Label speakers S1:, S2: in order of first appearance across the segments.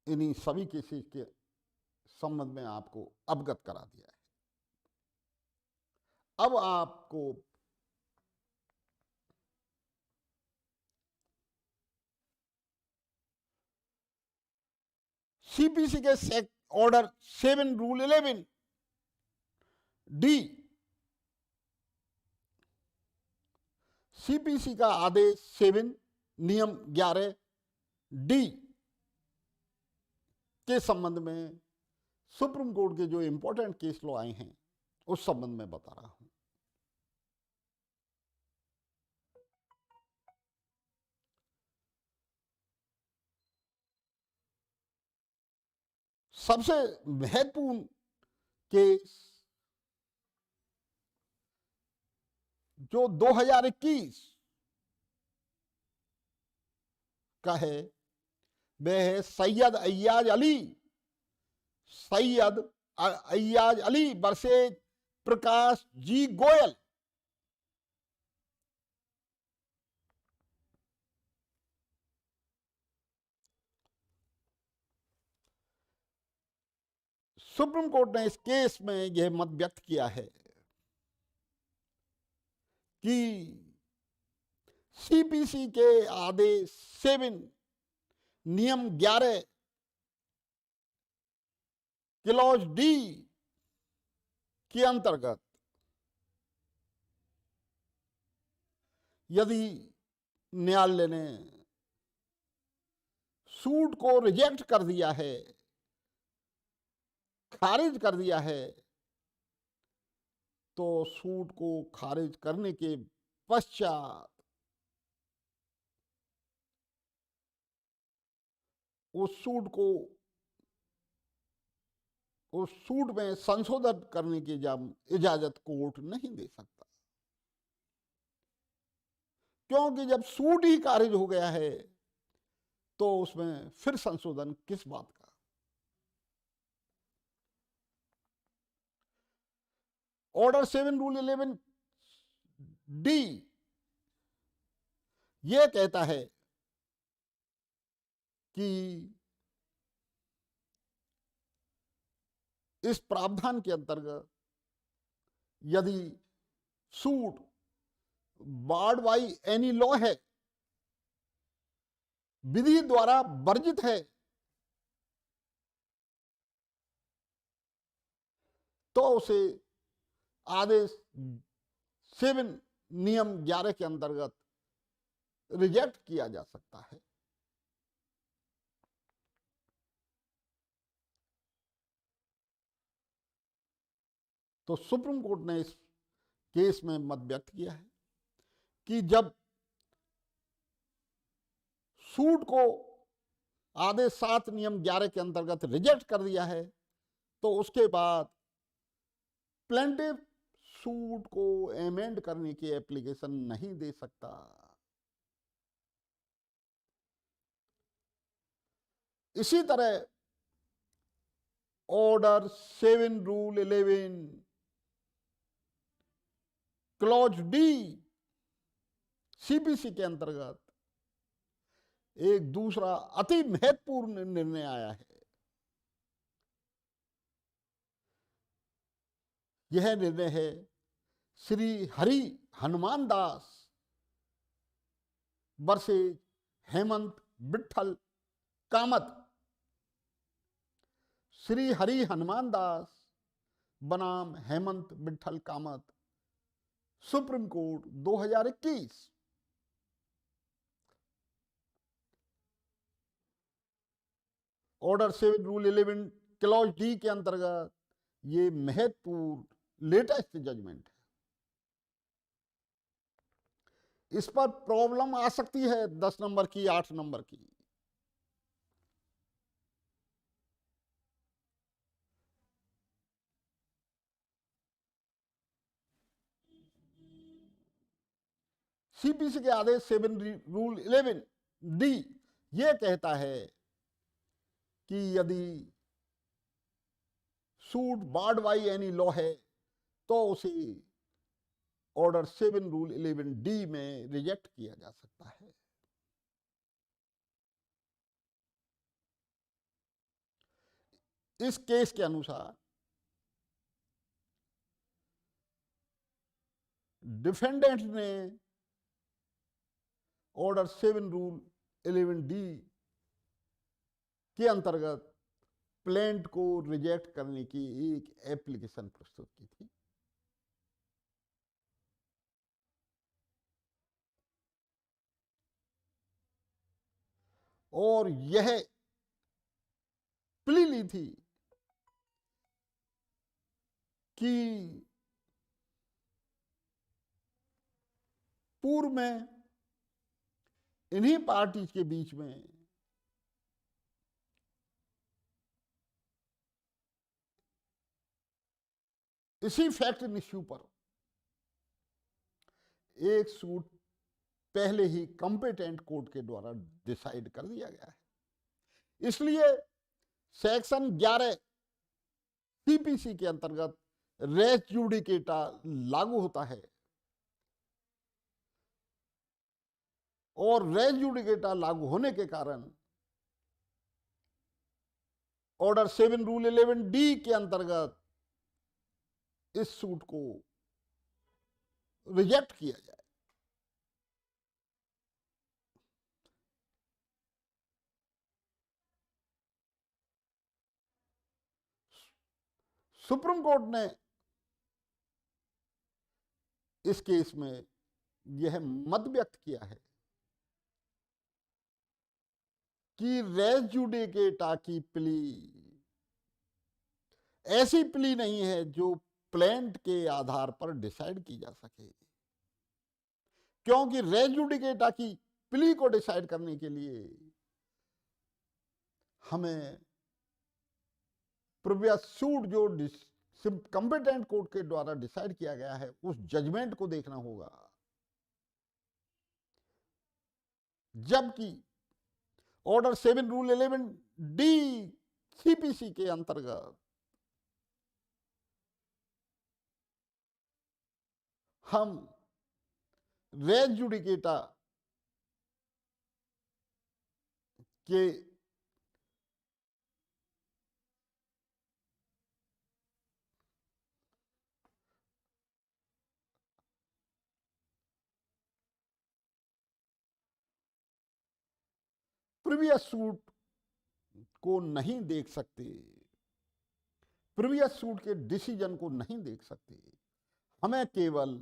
S1: इन्हीं सभी केसेस के संबंध में आपको अवगत करा दिया है। अब आपको सीपीसी के ऑर्डर 7 रूल 11 डी, सीपीसी का आदेश 7 नियम 11 डी के संबंध में सुप्रीम कोर्ट के जो इंपॉर्टेंट केस लॉ आए हैं उस संबंध में बता रहा हूं। सबसे महत्वपूर्ण केस जो 2021 का है वह है Syed Ayyaz Ali versus Prakash ji Goyal. Supreme court ने इस केस में यह मत व्यक्त किया है कि सीपीसी के आदेश 7 नियम 11 क्लॉज डी के अंतर्गत यदि न्यायालय ने सूट को रिजेक्ट कर दिया है, खारिज कर दिया है, तो सूट को खारिज करने के पश्चात उस सूट में संशोधन करने की इजाजत कोर्ट नहीं दे सकता, क्योंकि जब सूट ही खारिज हो गया है तो उसमें फिर संशोधन किस बात का। ऑर्डर 7 रूल 11 डी यह कहता है कि इस प्रावधान के अंतर्गत यदि suit barred by any law है, विधि द्वारा वर्जित है, तो उसे आदेश 7 नियम 11 के अंतर्गत रिजेक्ट किया जा सकता है। तो सुप्रीम कोर्ट ने इस केस में मत व्यक्त किया है कि जब सूट को आदेश 7 नियम 11 के अंतर्गत रिजेक्ट कर दिया है तो उसके बाद प्लेंटिफ सूट को एमेंड करने की एप्लीकेशन नहीं दे सकता। इसी तरह order 7 rule 11 clause D CPC के अंतर्गत एक दूसरा अति महत्वपूर्ण निर्णय आया है। यह निर्णय है श्री हरि हनुमान दास वर्सेज हेमंत विठल कामत। श्री हरि हनुमान दास बनाम Hemant Vithal Kamat, supreme court 2021। Order 7 rule 11 clause D के अंतर्गत ये महत्वपूर्ण लेटेस्ट जजमेंट है। इस पर प्रॉब्लम आ सकती है 10 नंबर की, 8 नंबर की। सीपीसी के आदेश 7 रूल 11 डी यह कहता है कि यदि suit barred by any law है तो उसे ऑर्डर 7 रूल 11 डी में रिजेक्ट किया जा सकता है। इस केस के अनुसार डिफेंडेंट ने ऑर्डर 7 रूल 11D के अंतर्गत प्लेंट को रिजेक्ट करने की एक एप्लीकेशन प्रस्तुत की थी। और यह प्ली ली थी कि पूर्व में इन्हीं पार्टीज के बीच में इसी फैक्ट इश्यू पर एक सूट पहले ही कॉम्पिटेंट कोर्ट के द्वारा डिसाइड कर दिया गया है। इसलिए सेक्शन 11 सीपीसी के अंतर्गत रेस जुडिकेटा लागू होता है और रेस जुडिकेटा लागू होने के कारण ऑर्डर 7 रूल 11D के अंतर्गत इस सूट को रिजेक्ट किया जाए। सुप्रीम कोर्ट ने इस केस में यह मत व्यक्त किया है कि रेस जुडिकेटा की प्ली ऐसी प्ली नहीं है जो प्लेंट के आधार पर डिसाइड की जा सके, क्योंकि रेस जुडिकेटा की प्ली को डिसाइड करने के लिए हमें प्रीवियस सूट जो कॉम्पिटेंट कोर्ट के द्वारा डिसाइड किया गया है उस जजमेंट को देखना होगा, जबकि ऑर्डर 7 रूल 11D सीपीसी के अंतर्गत हम रेस जुडिकेटा के प्रीवियस सूट को नहीं देख सकते, प्रीवियस सूट के डिसीजन को नहीं देख सकते। हमें केवल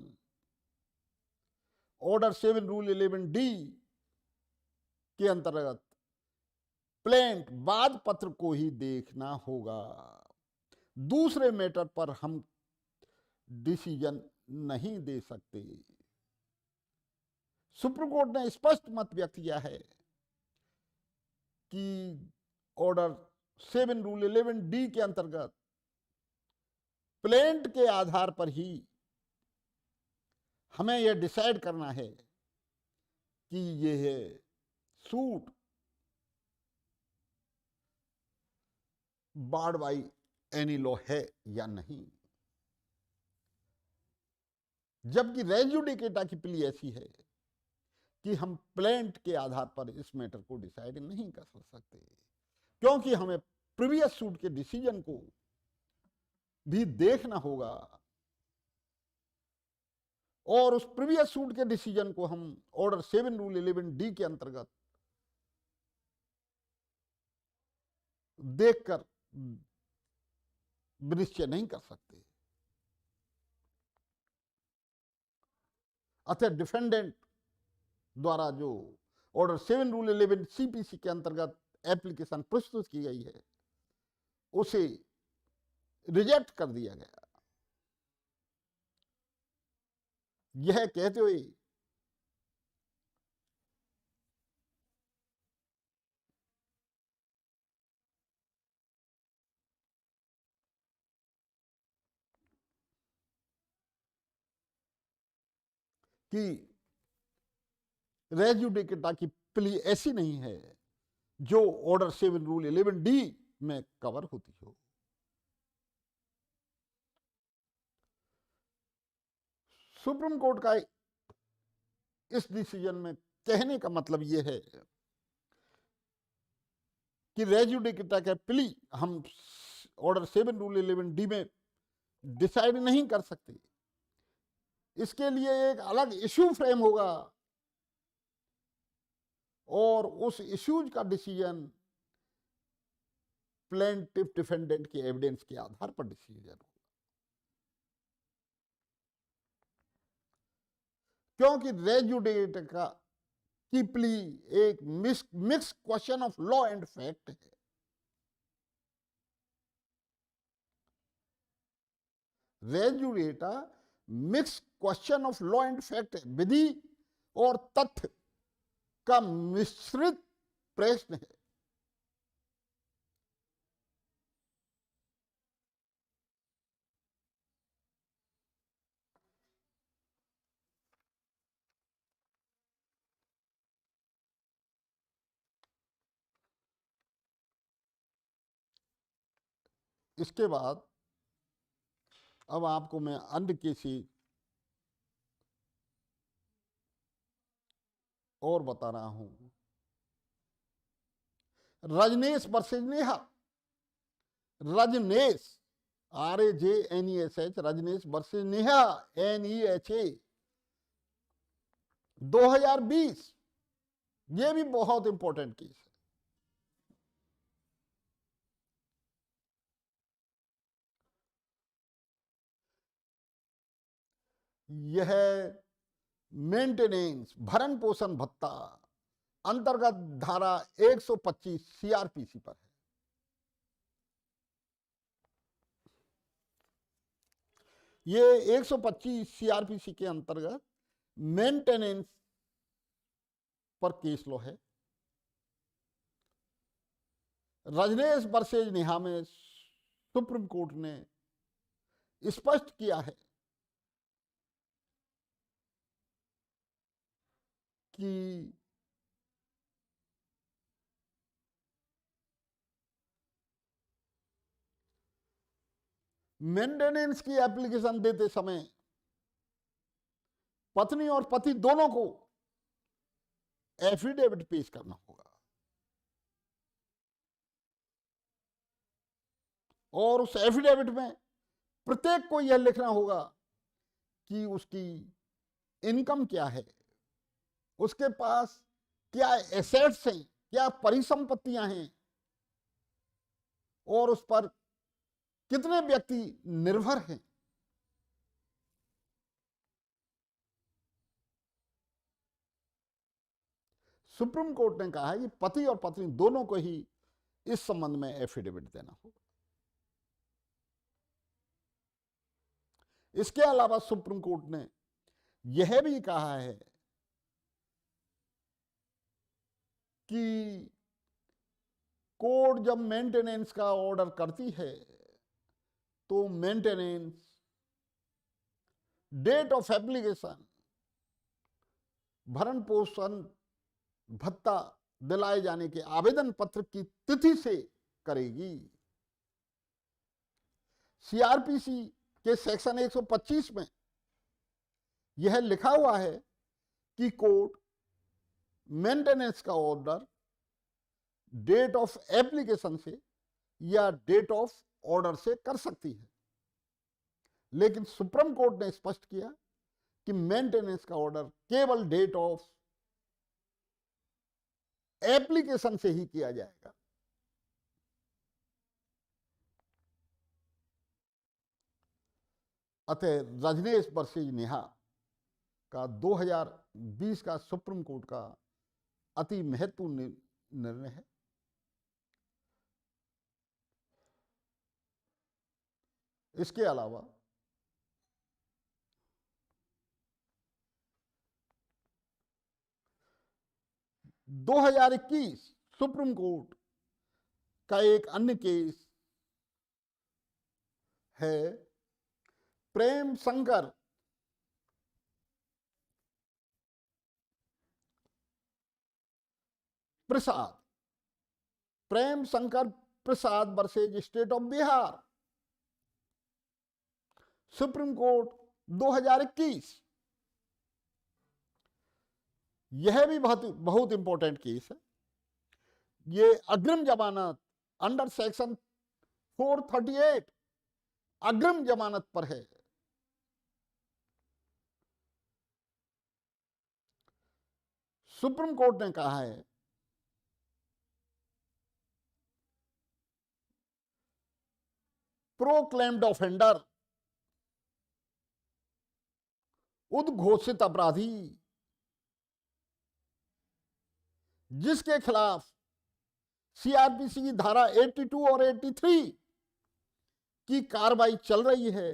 S1: ऑर्डर 7 रूल 11D के अंतर्गत प्लेंट बाद पत्र को ही देखना होगा, दूसरे मैटर पर हम डिसीजन नहीं दे सकते। सुप्रीम कोर्ट ने स्पष्ट मत व्यक्त किया है कि ऑर्डर 7 रूल 11D के अंतर्गत प्लेंट के आधार पर ही हमें यह डिसाइड करना है कि यह suit barred by any law है या नहीं, जबकि रेस जुडिकेटा की प्ली ऐसी है कि हम प्लेंट के आधार पर इस मैटर को डिसाइड नहीं कर सकते, क्योंकि हमें प्रीवियस सूट के डिसीजन को भी देखना होगा और उस प्रीवियस सूट के डिसीजन को हम ऑर्डर 7 रूल 11D के अंतर्गत देखकर निश्चय नहीं कर सकते। अतः डिफेंडेंट द्वारा जो ऑर्डर 7 रूल 11 सीपीसी के अंतर्गत एप्लीकेशन प्रस्तुत की गई है उसे रिजेक्ट कर दिया गया, यह कहते हुए कि रेस जुडिकेटा की प्ली ऐसी नहीं है जो ऑर्डर 7 रूल 11D में कवर होती हो। सुप्रीम कोर्ट का इस डिसीजन में कहने का मतलब यह है कि रेस जुडिकेटा का प्ली हम ऑर्डर 7 रूल 11 डी में डिसाइड नहीं कर सकती। इसके लिए एक अलग इश्यू फ्रेम होगा और उस इश्यूज का डिसीजन प्लेंटिफ डिफेंडेंट के एविडेंस के आधार पर डिसीजन होगा, क्योंकि रेजुडेट की प्ली एक mix question of law and fact है। Res judicata mix question of law and fact है, विधि और तथ्य का मिश्रित प्रश्न है। इसके बाद अब आपको मैं अन्य केसेस और बता रहा हूं। Rajnesh versus Neha, Rajnesh RAJNESH, Rajnesh versus Neha NEHA 2020, ये भी बहुत इंपॉर्टेंट केस है। यह मेंटेनेंस भरण पोषण भत्ता अंतर्गत धारा 125 CRPC पर है। ये 125 CRPC के अंतर्गत मेंटेनेंस पर केस लो है। रजनेश वर्सेज नेहा में सुप्रीम कोर्ट ने स्पष्ट किया है कि मेंटेनेंस की एप्लीकेशन देते समय पत्नी और पति दोनों को एफिडेविट पेश करना होगा और उस एफिडेविट में प्रत्येक को यह लिखना होगा कि उसकी इनकम क्या है, उसके पास क्या एसेट्स हैं, क्या परिसंपत्तियां हैं और उस पर कितने व्यक्ति निर्भर हैं। सुप्रीम कोर्ट ने कहा है कि पति और पत्नी दोनों को ही इस संबंध में एफिडेविट देना होगा। इसके अलावा सुप्रीम कोर्ट ने यह भी कहा है कि कोर्ट जब मेंटेनेंस का ऑर्डर करती है तो मेंटेनेंस, डेट ऑफ एप्लीकेशन, भरण पोषण भत्ता दिलाए जाने के आवेदन पत्र की तिथि से करेगी। CRPC के सेक्शन 125 में यह लिखा हुआ है कि कोर्ट मेंटेनेंस का ऑर्डर डेट ऑफ एप्लीकेशन से या डेट ऑफ ऑर्डर से कर सकती है, लेकिन सुप्रीम कोर्ट ने स्पष्ट किया कि मेंटेनेंस का ऑर्डर केवल डेट ऑफ एप्लीकेशन से ही किया जाएगा। अतः रजनेश वर्सेज नेहा का 2020 का सुप्रीम कोर्ट का अति महत्वपूर्ण निर्णय है। इसके अलावा 2021 सुप्रीम कोर्ट का एक अन्य केस है Prem Shankar Prasad, Prem Shankar Prasad versus state of Bihar, supreme court 2021। यह भी बहुत इंपॉर्टेंट केस है। ये अग्रिम जमानत अंडर सेक्शन 438 अग्रिम जमानत पर है। सुप्रीम कोर्ट ने कहा है प्रोक्लेम्ड ऑफेंडर, उद्घोषित अपराधी, जिसके खिलाफ सीआरपीसी की धारा 82 और 83 की कार्रवाई चल रही है,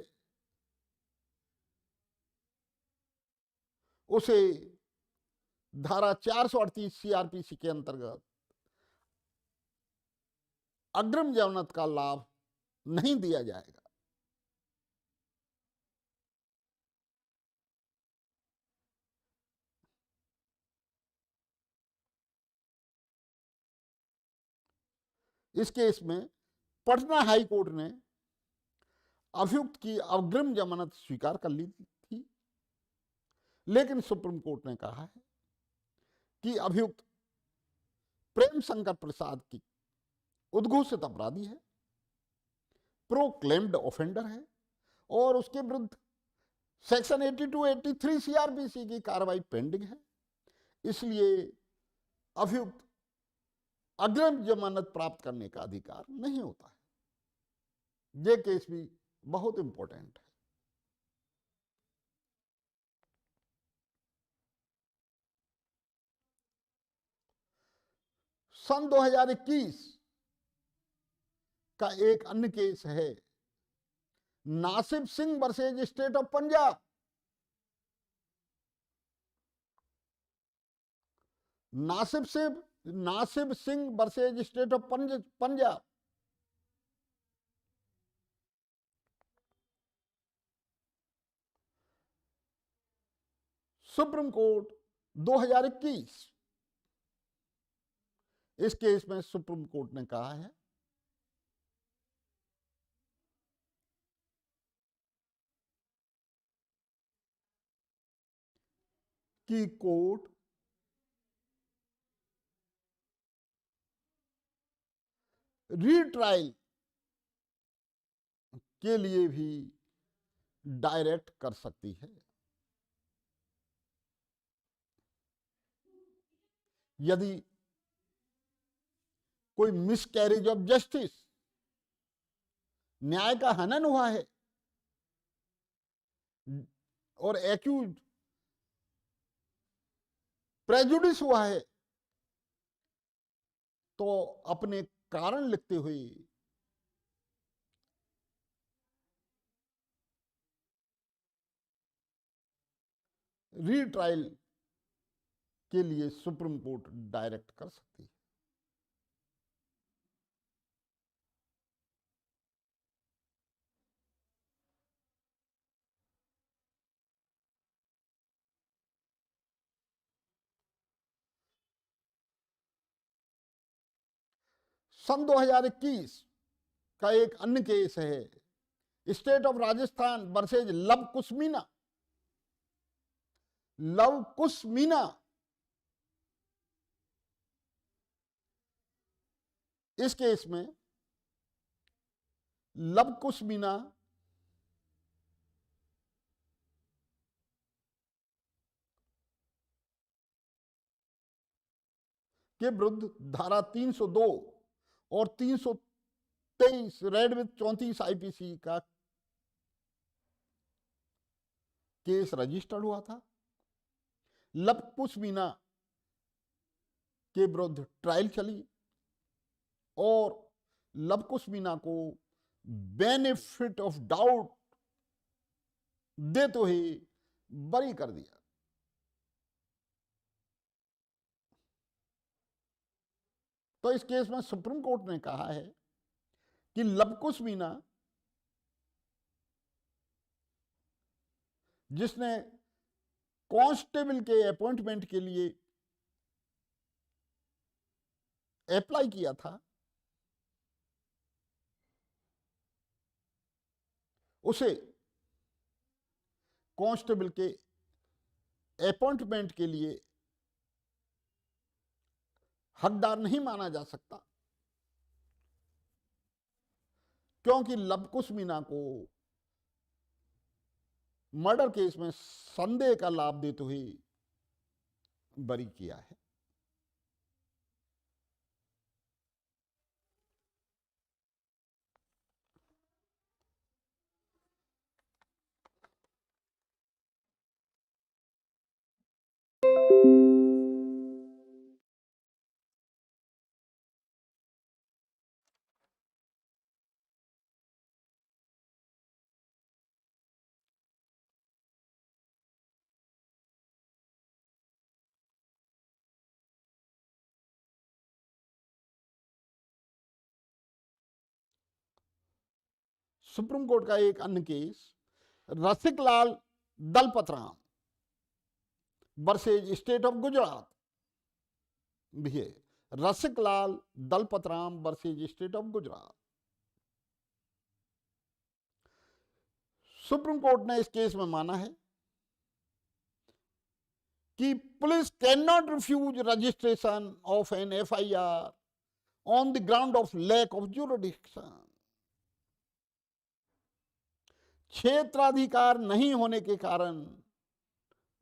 S1: उसे धारा 438 सीआरपीसी के अंतर्गत अग्रिम जमानत का लाभ नहीं दिया जाएगा। इस केस में पटना हाई कोर्ट ने अभियुक्त की अग्रिम जमानत स्वीकार कर ली थी, लेकिन सुप्रीम कोर्ट ने कहा है कि अभियुक्त प्रेम शंकर प्रसाद की उद्घोषित अपराधी है, प्रोक्लेम्ड ऑफेंडर है और उसके विरुद्ध सेक्शन 82-83 सीआरपीसी की कार्रवाई पेंडिंग है, इसलिए अभियुक्त अग्रिम जमानत प्राप्त करने का अधिकार नहीं होता है। यह केस भी बहुत इंपॉर्टेंट है। सन 2021 का एक अन्य केस है Nasib Singh versus state of Punjab. Nasib Singh versus state of Punjab. Supreme court 2021, इस केस में सुप्रीम कोर्ट ने कहा है कि कोर्ट रीट्रायल के लिए भी डायरेक्ट कर सकती है। यदि कोई मिसकैरेज ऑफ जस्टिस, न्याय का हनन हुआ है और एक्यूज प्रेजुडिस हुआ है, तो अपने कारण लिखते हुए रीट्रायल के लिए सुप्रीम कोर्ट डायरेक्ट कर सकती है। सन 2021 का एक अन्य केस है state of Rajasthan versus Lav Kush Meena. इस केस में लव कुश मीना के विरुद्ध धारा 302 और 323 रेड विथ 34 आईपीसी का केस रजिस्टर्ड हुआ था। लव कुश मीना के विरुद्ध ट्रायल चली और लव कुश मीना को बेनिफिट ऑफ डाउट देते हुए बरी कर दिया। तो इस केस में सुप्रीम कोर्ट ने कहा है कि लव कुश मीना, जिसने कांस्टेबल के अपॉइंटमेंट के लिए अप्लाई किया था, उसे कांस्टेबल के अपॉइंटमेंट के लिए हकदार नहीं माना जा सकता, क्योंकि लवकुश मीना को मर्डर केस में संदेह का लाभ देते हुए बरी किया है। सुप्रीम कोर्ट का एक अन्य case Rasik Lal Dalpatram versus state of Gujarat भी है। Rasik Lal Dalpatram versus state of Gujarat. Supreme court ने इस केस में माना है कि police cannot refuse registration of an FIR on the ground of lack of jurisdiction. क्षेत्राधिकार नहीं होने के कारण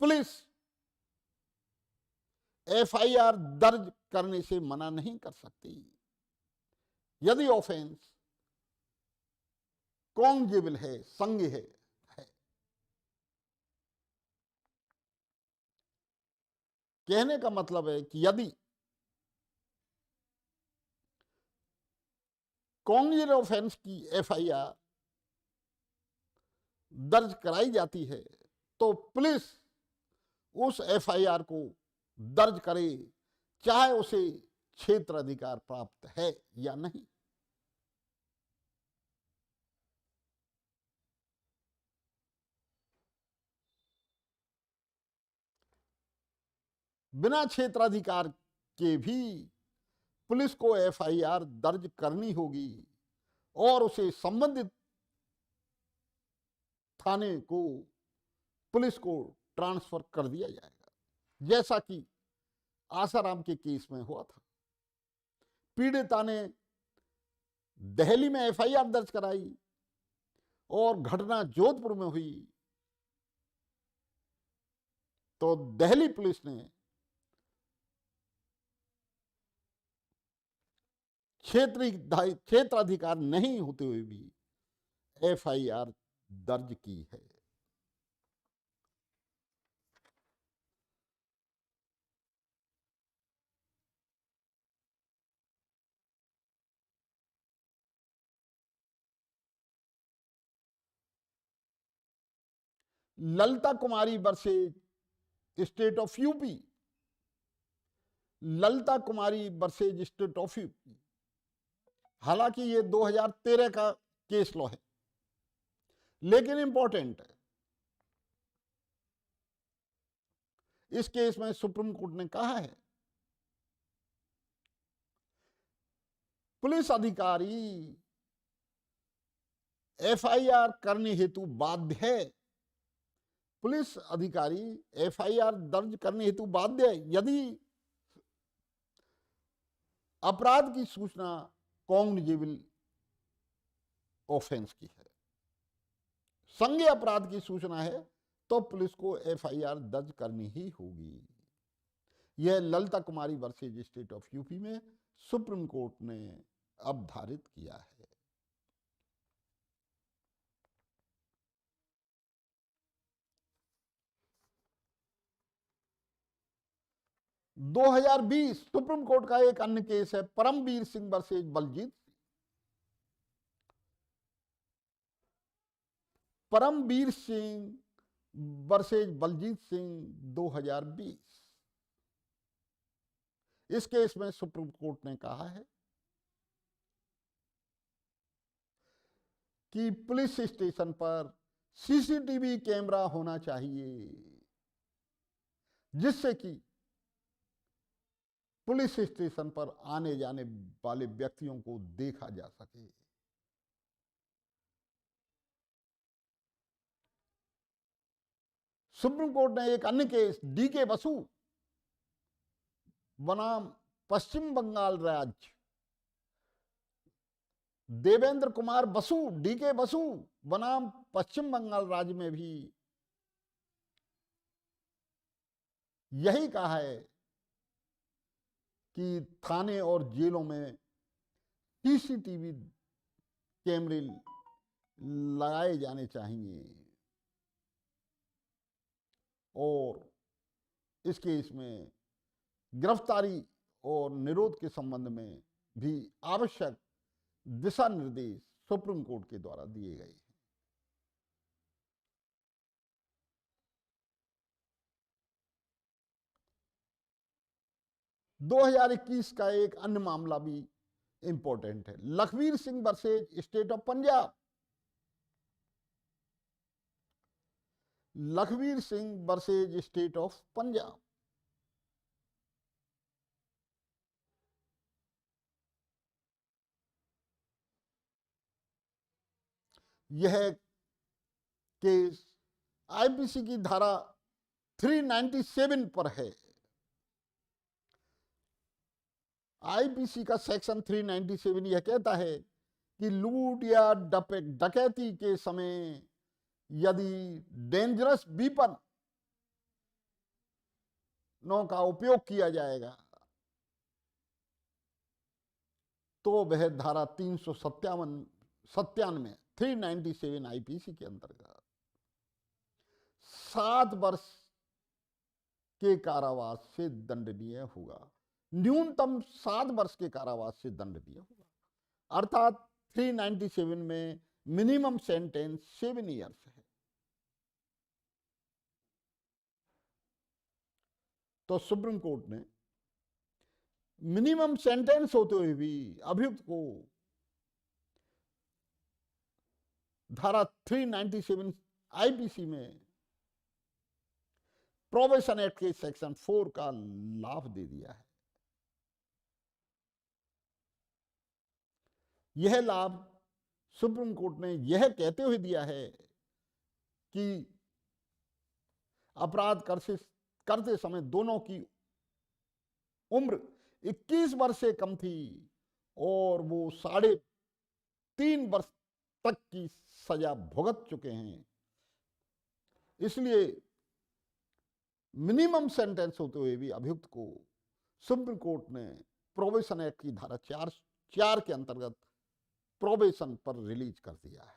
S1: पुलिस एफआईआर दर्ज करने से मना नहीं कर सकती यदि ऑफेंस कॉन्जेबल है, संज्ञेय है। कहने का मतलब है कि यदि कॉन्जेबल ऑफेंस की एफआईआर दर्ज कराई जाती है तो पुलिस उस एफआईआर को दर्ज करे, चाहे उसे क्षेत्र अधिकार प्राप्त है या नहीं। बिना क्षेत्राधिकार के भी पुलिस को एफआईआर दर्ज करनी होगी और उसे संबंधित थाने को पुलिस को ट्रांसफर कर दिया जाएगा, जैसा कि आसाराम के केस में हुआ था। पीड़िता ने दिल्ली में एफआईआर दर्ज कराई और घटना जोधपुर में हुई तो दिल्ली पुलिस ने क्षेत्राधिकार नहीं होते हुए भी एफआईआर दर्ज की है। Lalita Kumari versus state of UP. Lalita Kumari versus state of UP, हालांकि ये 2013 का केस लॉ है, लेकिन इंपॉर्टेंट है। इस केस में सुप्रीम कोर्ट ने कहा है पुलिस अधिकारी एफआईआर करने हेतु बाध्य है। पुलिस अधिकारी एफआईआर दर्ज करने हेतु बाध्य है यदि अपराध की सूचना कॉग्निजेबल ऑफेंस की है, संज्ञेय अपराध की सूचना है तो पुलिस को एफआईआर दर्ज करनी ही होगी। यह Lalita Kumari versus state of UP में सुप्रीम कोर्ट ने अवधारित किया है। दो 2020 सुप्रीम कोर्ट का एक अन्य केस है परमवीर सिंह वर्सेज बलजीत। परमवीर सिंह वर्सेज बलजीत सिंह 2020। इस केस में सुप्रीम कोर्ट ने कहा है कि पुलिस स्टेशन पर सीसीटीवी कैमरा होना चाहिए जिससे कि पुलिस स्टेशन पर आने जाने वाले व्यक्तियों को देखा जा सके। सुप्रीम कोर्ट ने एक अन्य केस डीके बसु बनाम पश्चिम बंगाल राज्य देवेंद्र कुमार बसु, डीके बसु बनाम पश्चिम बंगाल राज्य में भी यही कहा है कि थाने और जेलों में सीसीटीवी कैमरे लगाए जाने चाहिए और इस केस में गिरफ्तारी और निरोध के संबंध में भी आवश्यक दिशा निर्देश सुप्रीम कोर्ट के द्वारा दिए गए हैं। दो 2021 का एक अन्य मामला भी इंपॉर्टेंट है, Lakhvir Singh versus state of Punjab. Lakhvir Singh versus state of Punjab. यह केस आईपीसी की धारा 397 पर है। आईपीसी का सेक्शन 397 यह कहता है कि लूट या डकैती के समय यदि डेंजरस वीपन नो का उपयोग किया जाएगा तो वह धारा 397 397 आईपीसी के अंतर्गत 7 वर्ष के कारावास से दंडनीय होगा। न्यूनतम 7 वर्ष के कारावास से दंडनीय होगा। अर्थात 397 में मिनिमम सेंटेंस 7 ईयर्स है। तो सुप्रीम कोर्ट ने मिनिमम सेंटेंस होते हुए भी अभियुक्त को धारा 397 आईपीसी में प्रोबेशन एक्ट के सेक्शन 4 का लाभ दे दिया है। यह लाभ सुप्रीम कोर्ट ने यह कहते हुए दिया है कि अपराध करते समय दोनों की उम्र 21 वर्ष से कम थी और वो 3.5 वर्ष तक की सजा भुगत चुके हैं। इसलिए मिनिमम सेंटेंस होते हुए भी अभियुक्त को सुप्रीम कोर्ट ने प्रोबेशन एक्ट की धारा 4 के अंतर्गत प्रोबेशन पर रिलीज कर दिया है।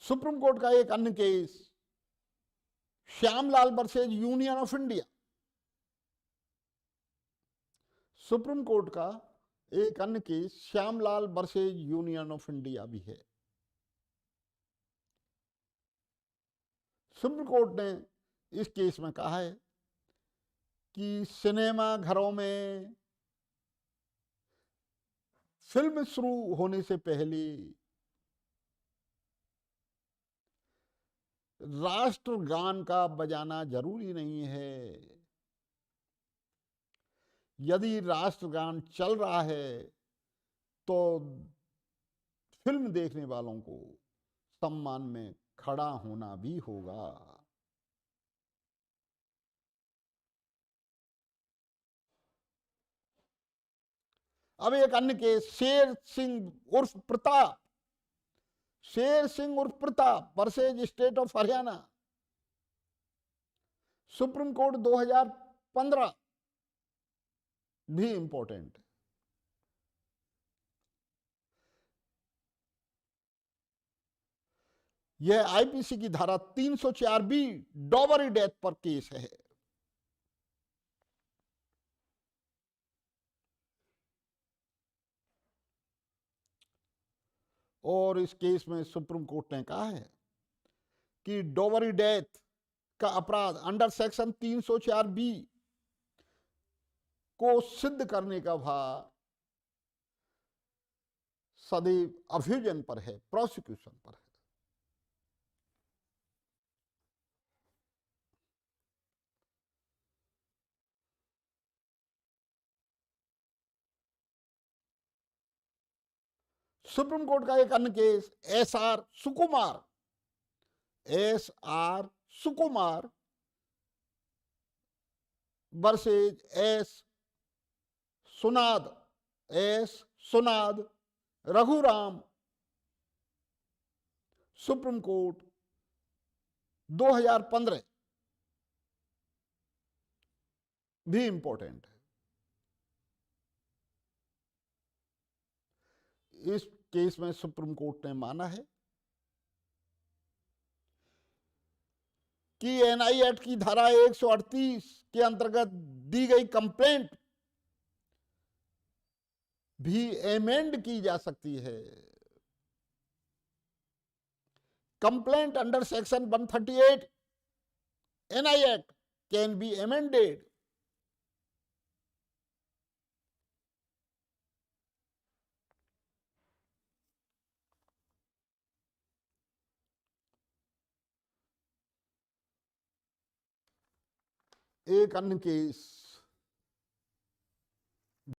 S1: सुप्रीम कोर्ट का एक अन्य case Shyamlal versus union of India. Supreme court का एक अन्य case Shyamlal versus union of India भी है। सुप्रीम कोर्ट ने इस केस में कहा है कि सिनेमा घरों में फिल्म शुरू होने से पहले राष्ट्रगान का बजाना जरूरी नहीं है। यदि राष्ट्रगान चल रहा है तो फिल्म देखने वालों को सम्मान में खड़ा होना भी होगा। अब एक अन्य केस शेर सिंह उर्फ Pratap versus state of Haryana. Supreme court 2015 भी इंपॉर्टेंट। यह आईपीसी की धारा 304 बी डॉबरी डेथ पर केस है। और इस केस में सुप्रीम कोर्ट ने कहा है कि डॉबरी डेथ का अपराध अंडर सेक्शन 304 बी को सिद्ध करने का भार सदैव अभियोजन पर है, प्रोसिक्यूशन पर है। सुप्रीम कोर्ट का एक अन्य case S R Sukumar versus S Sunad Raghuram, supreme court 2015, भी इंपॉर्टेंट है। इस केस में सुप्रीम कोर्ट ने माना है कि एनआई एक्ट की धारा 138 के अंतर्गत दी गई कंप्लेंट भी एमेंड की जा सकती है। Complaint under section 138 NI act can be amended. एक अन्य केस